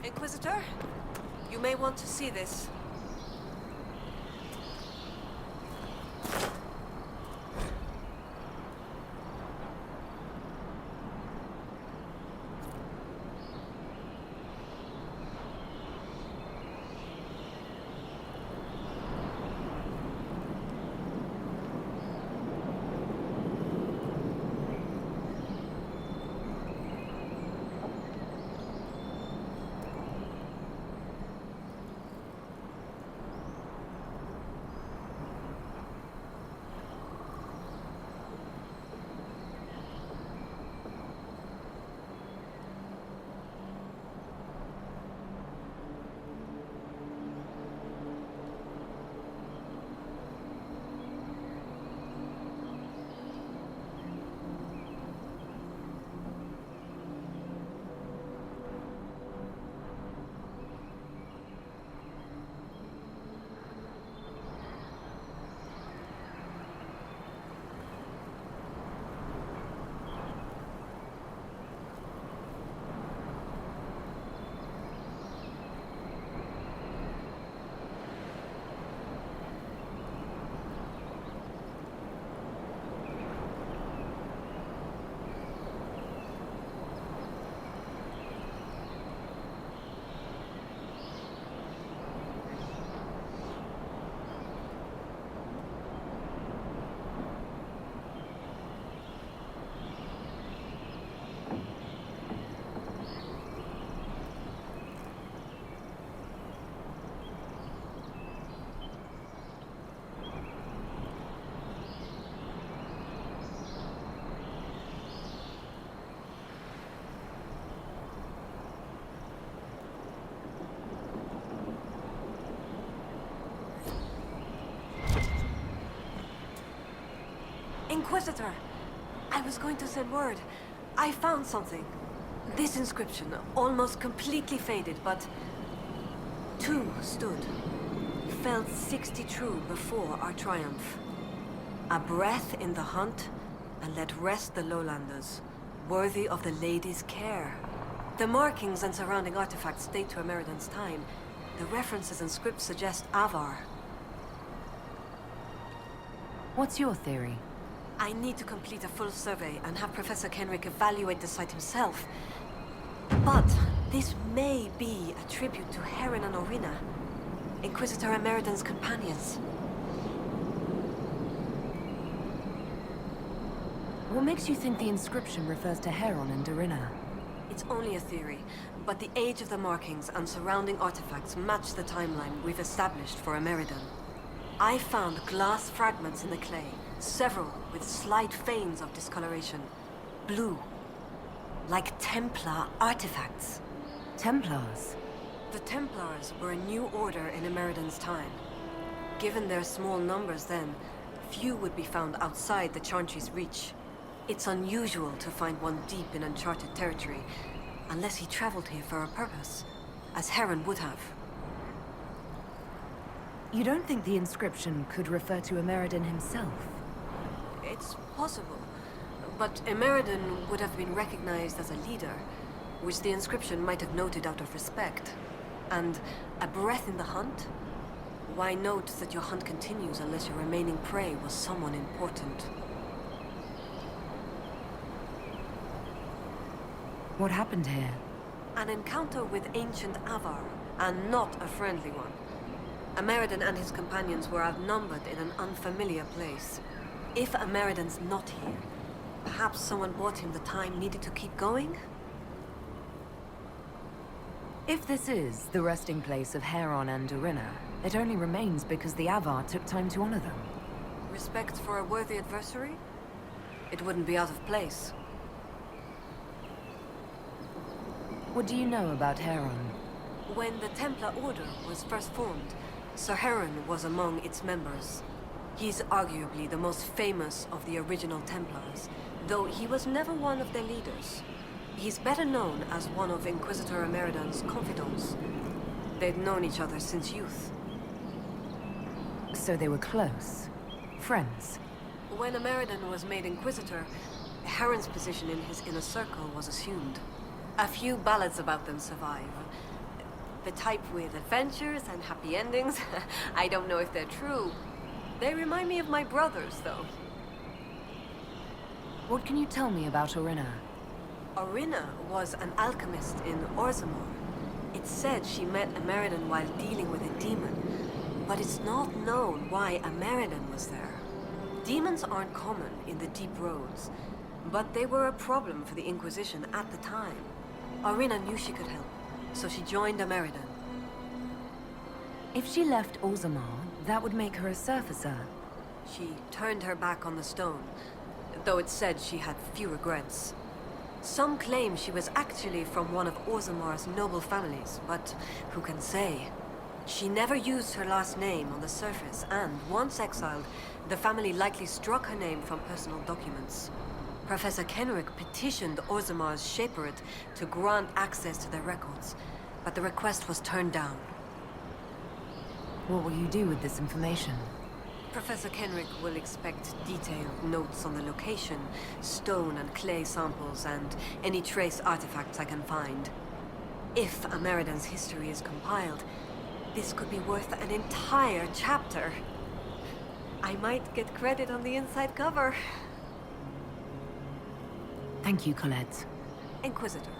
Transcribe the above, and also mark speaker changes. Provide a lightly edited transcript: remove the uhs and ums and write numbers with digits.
Speaker 1: Inquisitor, you may want to see this. Inquisitor! I was going to send word. I found something. This inscription, almost completely faded, but... 2 stood. Felt 60 true before our triumph. A breath in the hunt, and let rest the lowlanders, worthy of the lady's care. The markings and surrounding artifacts date to Ameridan's time. The references and scripts suggest Avar.
Speaker 2: What's your theory?
Speaker 1: I need to complete a full survey and have Professor Kenrick evaluate the site himself. But this may be a tribute to Heron and Orina, Inquisitor Ameridan's companions.
Speaker 2: What makes you think the inscription refers to Heron and Dorina?
Speaker 1: It's only a theory, but the age of the markings and surrounding artifacts match the timeline we've established for Ameridan. I found glass fragments in the clay, several with slight veins of discoloration. Blue. Like Templar artifacts.
Speaker 2: Templars?
Speaker 1: The Templars were a new order in Ameridan's time. Given their small numbers then, few would be found outside the Chantry's reach. It's unusual to find one deep in uncharted territory, unless he traveled here for a purpose, as Heron would have.
Speaker 2: You don't think the inscription could refer to Ameridan himself?
Speaker 1: It's possible, but Ameridan would have been recognized as a leader, which the inscription might have noted out of respect. And a breath in the hunt? Why note that your hunt continues unless your remaining prey was someone important?
Speaker 2: What happened here?
Speaker 1: An encounter with ancient Avar, and not a friendly one. Ameridan and his companions were outnumbered in an unfamiliar place. If Ameridan's not here, perhaps someone bought him the time needed to keep going?
Speaker 2: If this is the resting place of Heron and Dorina, it only remains because the Avar took time to honor them.
Speaker 1: Respect for a worthy adversary? It wouldn't be out of place.
Speaker 2: What do you know about Heron?
Speaker 1: When the Templar Order was first formed, Sir Heron was among its members. He's arguably the most famous of the original Templars, though he was never one of their leaders. He's better known as one of Inquisitor Ameridan's confidants. They'd known each other since youth.
Speaker 2: So they were close? Friends?
Speaker 1: When Ameridan was made Inquisitor, Heron's position in his inner circle was assumed. A few ballads about them survive. The type with adventures and happy endings. I don't know if they're true. They remind me of my brothers, though.
Speaker 2: What can you tell me about Orina?
Speaker 1: Orina was an alchemist in Orzammar. It's said she met Ameridan while dealing with a demon, but it's not known why Ameridan was there. Demons aren't common in the Deep Roads, but they were a problem for the Inquisition at the time. Orina knew she could help, so she joined Ameridan.
Speaker 2: If she left Orzammar, that would make her a surfacer.
Speaker 1: She turned her back on the stone, though it's said she had few regrets. Some claim she was actually from one of Orzammar's noble families, but who can say? She never used her last name on the surface, and once exiled, the family likely struck her name from personal documents. Professor Kenrick petitioned Orzammar's Shaperate to grant access to their records, but the request was turned down.
Speaker 2: What will you do with this information?
Speaker 1: Professor Kenrick will expect detailed notes on the location, stone and clay samples, and any trace artifacts I can find. If Ameridan's history is compiled, this could be worth an entire chapter. I might get credit on the inside cover.
Speaker 2: Thank you, Colette.
Speaker 1: Inquisitor.